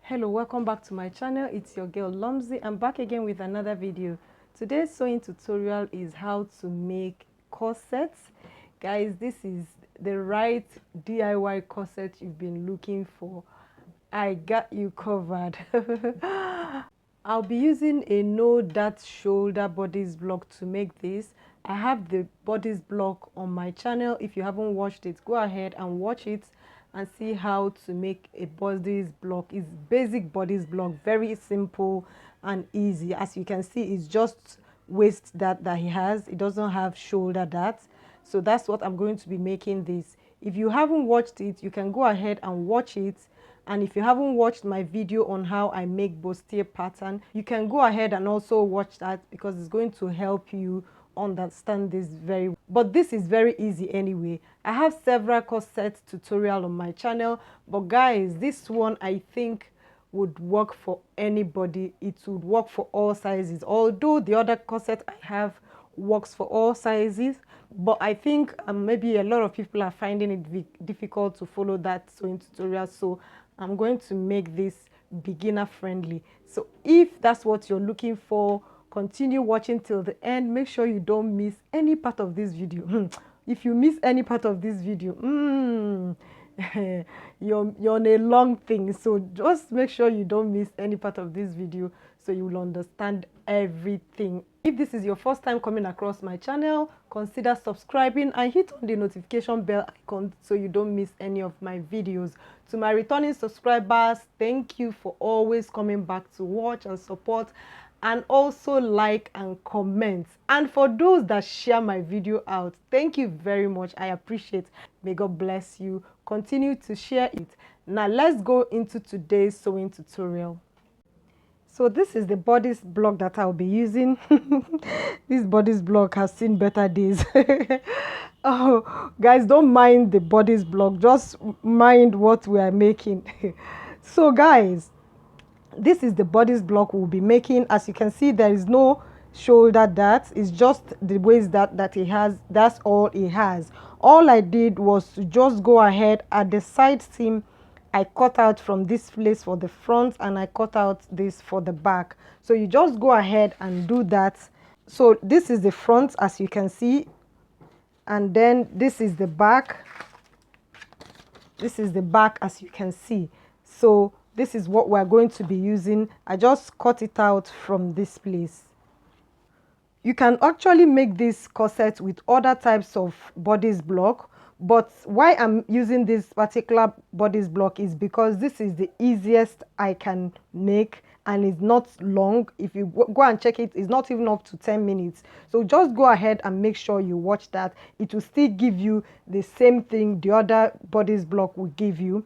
Hello, welcome back to my channel. It's your girl Lomzy. I'm back again with another video. Today's sewing tutorial is how to make corsets. Guys, this is the right DIY corset you've been looking for. I got you covered. I'll be using a no dart shoulder bodice block to make this. I have the bodice block on my channel. If you haven't watched it, go ahead and watch it and see how to make a bodice block. It's basic bodice block, very simple and easy. As you can see, it's just waist dart that he has. It doesn't have shoulder dart. So that's what I'm going to be making this. If you haven't watched it, you can go ahead and watch it. And if you haven't watched my video on how I make bustier pattern, you can go ahead and also watch that, because it's going to help you understand this very well. But this is very easy anyway. I have several corset tutorial on my channel, but guys, this one I think would work for anybody. It would work for all sizes, although the other corset I have works for all sizes, but I think maybe a lot of people are finding it difficult to follow that sewing tutorial, so I'm going to make this beginner friendly. So if that's what you're looking for, continue watching till the end. Make sure you don't miss any part of this video. If you miss any part of this video, you're on a long thing, so just make sure you don't miss any part of this video so you will understand everything. If this is your first time coming across my channel, consider subscribing and hit on the notification bell icon so you don't miss any of my videos. To my returning subscribers, thank you for always coming back to watch and support, and also like and comment. And for those that share my video out, thank you very much. I appreciate. May God bless you. Continue to share it. Now let's go into today's sewing tutorial. So this is the bodice block that I'll be using. This bodice block has seen better days. Oh, guys, don't mind the bodice block, just mind what we are making. So guys, this is the bodice block we'll be making. As you can see, there is no shoulder dart. It's just the waist that he has. That's all he has. All I did was to just go ahead at the side seam. I cut out from this place for the front, and I cut out this for the back. So you just go ahead and do that. So this is the front, as you can see, and then this is the back. This is the back, as you can see. So this is what we're going to be using. I just cut it out from this place. You can actually make this corset with other types of bodice block, but why I'm using this particular bodice block is because this is the easiest I can make, and it's not long. If you go and check it, it's not even up to 10 minutes. So just go ahead and make sure you watch that. It will still give you the same thing the other bodice block will give you.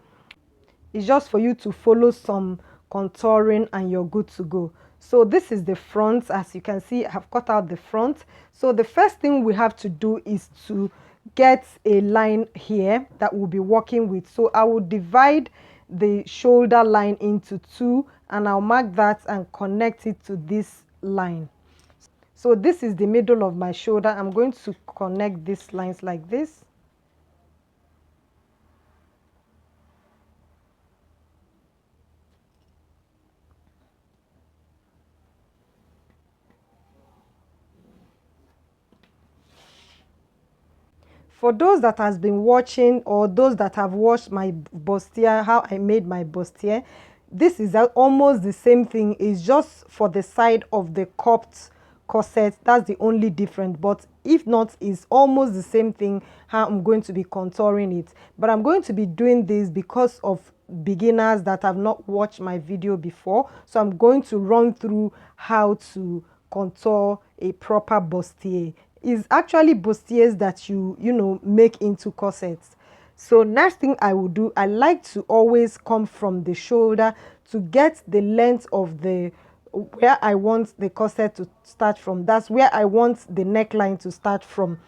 It's just for you to follow some contouring and you're good to go. So this is the front. As you can see, I have cut out the front. So the first thing we have to do is to get a line here that we'll be working with. So I will divide the shoulder line into two, and I'll mark that and connect it to this line. So this is the middle of my shoulder. I'm going to connect these lines like this. For those that has been watching, or those that have watched my bustier, how I made my bustier, this is almost the same thing. It's just for the side of the cupped corset. That's the only difference. But if not, it's almost the same thing how I'm going to be contouring it. But I'm going to be doing this because of beginners that have not watched my video before. So I'm going to run through how to contour a proper bustier. Is actually bustiers that you make into corsets. So next thing I will do, I like to always come from the shoulder to get the length of the where I want the corset to start from. That's where I want the neckline to start from.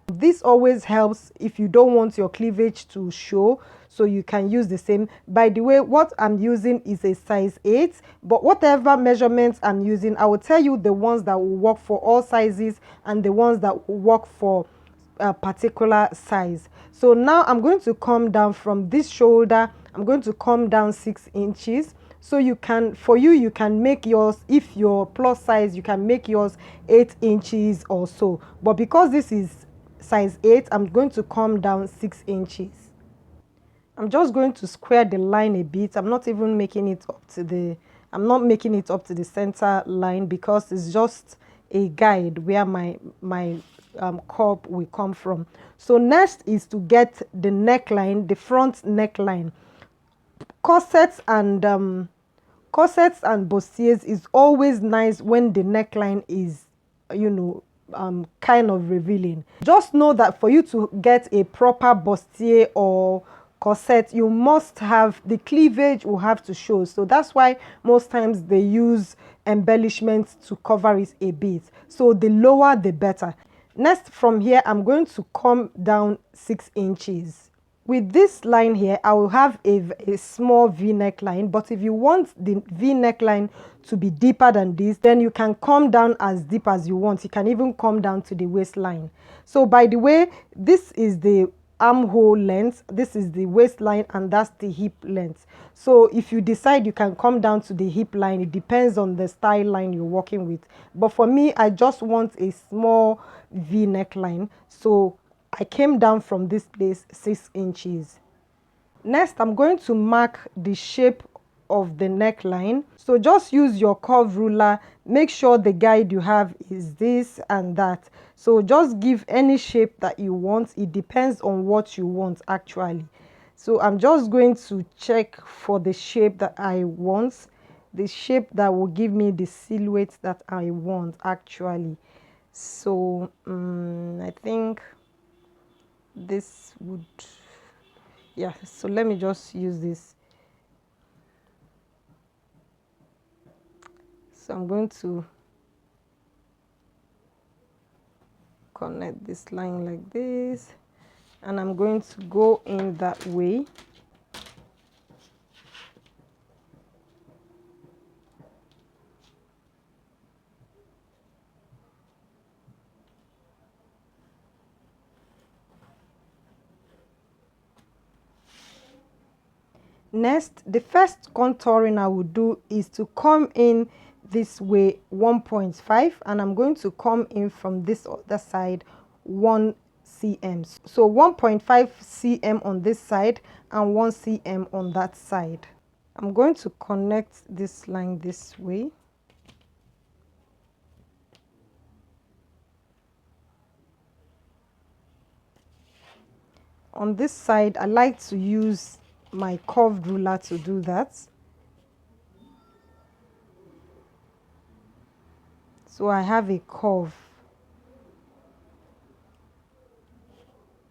This always helps if you don't want your cleavage to show, so you can use the same. By the way, what I'm using is a size 8, but whatever measurements I'm using, I will tell you the ones that will work for all sizes and the ones that will work for a particular size. So now I'm going to come down from this shoulder. I'm going to come down 6 inches. So you can, for you can make yours, if you're plus size, you can make yours 8 inches or so, but because this is size 8, I'm going to come down 6 inches. I'm just going to square the line a bit. I'm not making it up to the center line, because it's just a guide where my curve will come from. So next is to get the neckline, the front neckline. Corsets and bustiers is always nice when the neckline is, kind of revealing. Just know that for you to get a proper bustier or corset, you must have the cleavage will have to show. So that's why most times they use embellishments to cover it a bit. So the lower the better. Next, from here, I'm going to come down 6 inches. With this line here, I will have a small v-neck line, but if you want the v-neck line to be deeper than this, then you can come down as deep as you want. You can even come down to the waistline. So by the way, this is the armhole length, this is the waistline, and that's the hip length. So if you decide, you can come down to the hip line. It depends on the style line you're working with, but for me, I just want a small v neckline, so I came down from this place 6 inches. Next, I'm going to mark the shape of the neckline. So just use your curve ruler. Make sure the guide you have is this and that. So just give any shape that you want. It depends on what you want actually. So I'm just going to check for the shape that I want, the shape that will give me the silhouette that I want actually. So I think this would, yeah, so let me just use this. So I'm going to connect this line like this, and I'm going to go in that way. Next, the first contouring I will do is to come in this way 1.5, and I'm going to come in from this other side 1 cm. So 1.5 cm on this side and 1 cm on that side. I'm going to connect this line this way. On this side, I like to use my curved ruler to do that. So I have a curve.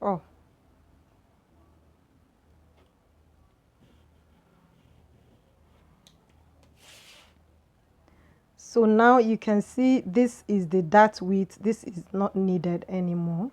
Oh. So now you can see this is the dart width. This is not needed anymore.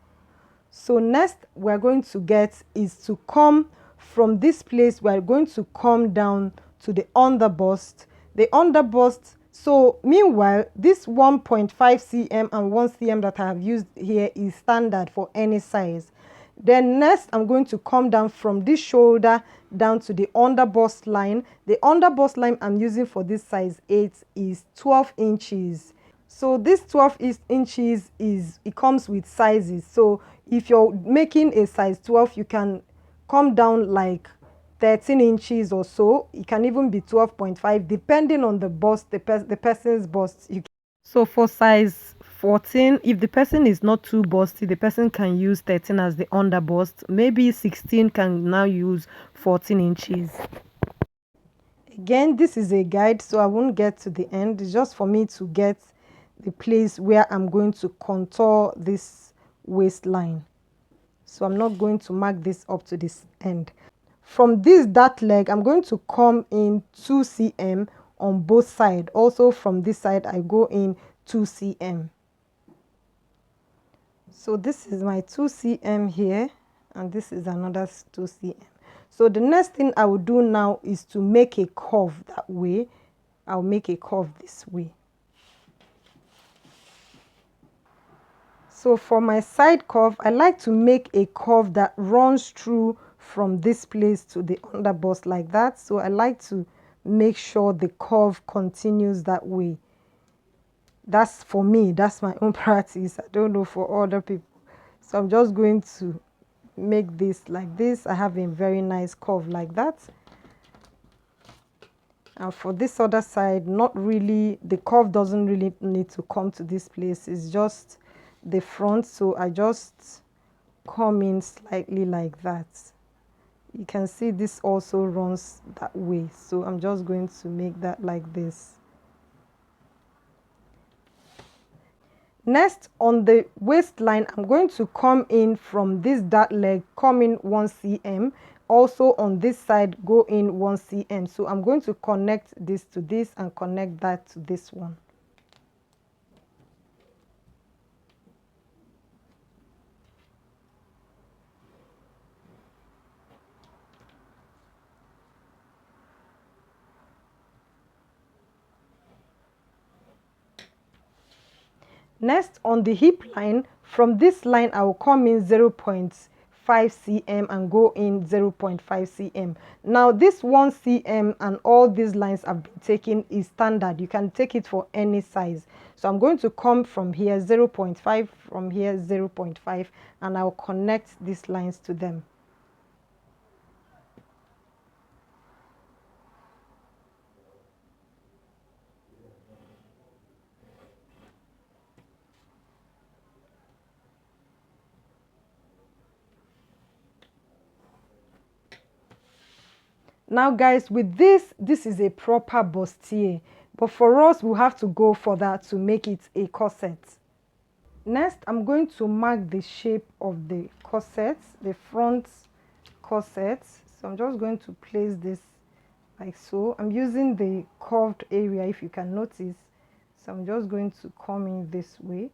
So next we're going to get is to come from this place, we're going to come down to the underbust. The underbust, so meanwhile, this 1.5 cm and 1 cm that I have used here is standard for any size. Then next, I'm going to come down from this shoulder down to the underbust line. The underbust line I'm using for this size 8 is 12 inches. So this 12 inches it comes with sizes. So if you're making a size 12, you can come down like 13 inches or so. It can even be 12.5 depending on the bust, the person's bust. So for size 14, if the person is not too busty, the person can use 13 as the under bust. Maybe 16 can now use 14 inches. Again, this is a guide, so I won't get to the end. It's just for me to get the place where I'm going to contour this waistline. So I'm not going to mark this up to this end. From this dart leg, I'm going to come in 2 cm on both sides. Also from this side, I go in 2 cm. So this is my 2 cm here, and this is another 2 cm. So the next thing I will do now is to make a curve that way. I'll make a curve this way. So for my side curve, I like to make a curve that runs through from this place to the underbust like that. So I like to make sure the curve continues that way. That's for me, that's my own practice. I don't know for other people. So I'm just going to make this like this. I have a very nice curve like that. And for this other side, not really, the curve doesn't really need to come to this place. It's just the front. So I just come in slightly like that. You can see this also runs that way. So I'm just going to make that like this. Next, on the waistline, I'm going to come in from this dart leg, come in 1 cm. Also on this side, go in 1 cm. So I'm going to connect this to this and connect that to this one. Next, on the hip line, from this line, I will come in 0.5 cm and go in 0.5 cm. Now, this 1 cm and all these lines I've been taking is standard. You can take it for any size. So I'm going to come from here 0.5, from here 0.5, and I'll connect these lines to them. Now guys, with this is a proper bustier, but for us we'll have to go for that to make it a corset. Next, I'm going to mark the shape of the corset, the front corset. So I'm just going to place this like so. I'm using the curved area, if you can notice. So I'm just going to come in this way.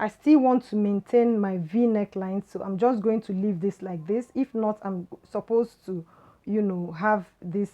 I still want to maintain my V neckline, so I'm just going to leave this like this. If not, I'm supposed to, you know, have this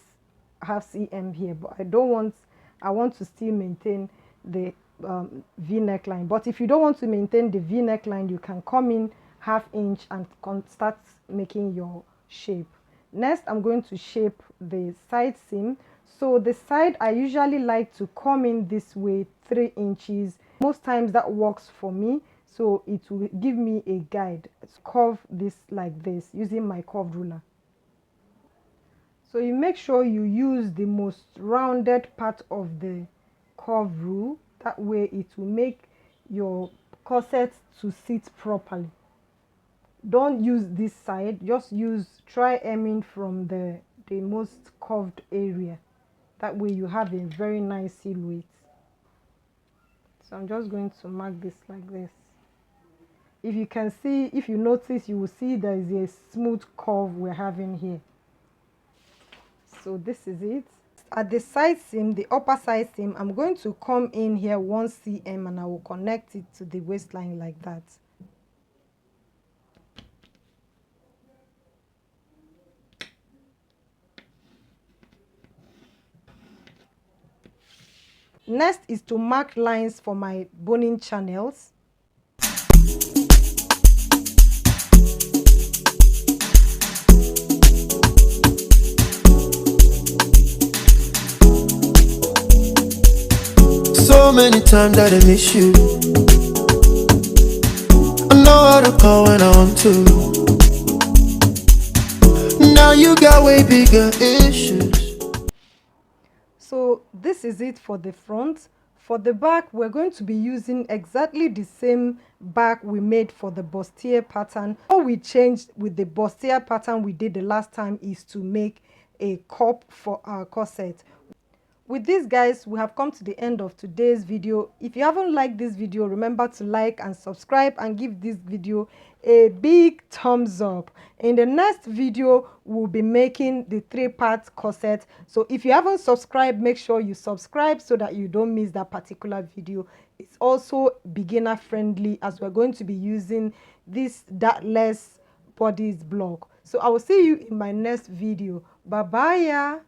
half cm here, but I don't want, I want to still maintain the V neckline. But if you don't want to maintain the V neckline, you can come in ½ inch and start making your shape. Next, I'm going to shape the side seam. So the side, I usually like to come in this way, 3 inches. Most times that works for me, so it will give me a guide to curve this like this using my curved ruler. So you make sure you use the most rounded part of the curve rule. That way it will make your corset to sit properly. Don't use this side, just try aiming from the most curved area. That way you have a very nice silhouette. So I'm just going to mark this like this. If you can see, if you notice, you will see there is a smooth curve we're having here. So this is it. At the side seam, the upper side seam, I'm going to come in here 1 cm and I will connect it to the waistline like that. Next is to mark lines for my boning channels. So many times that I miss you. I know how to call when I want to. Now you got way bigger issues. So this is it for the front. For the back, we're going to be using exactly the same back we made for the bustier pattern. What we changed with the bustier pattern we did the last time is to make a cup for our corset. With this, guys, we have come to the end of today's video. If you haven't liked this video, remember to like and subscribe and give this video a big thumbs up. In the next video, we'll be making the 3-part corset. So if you haven't subscribed, make sure you subscribe so that you don't miss that particular video. It's also beginner friendly as we're going to be using this dartless bodice block. So I will see you in my next video. Bye bye.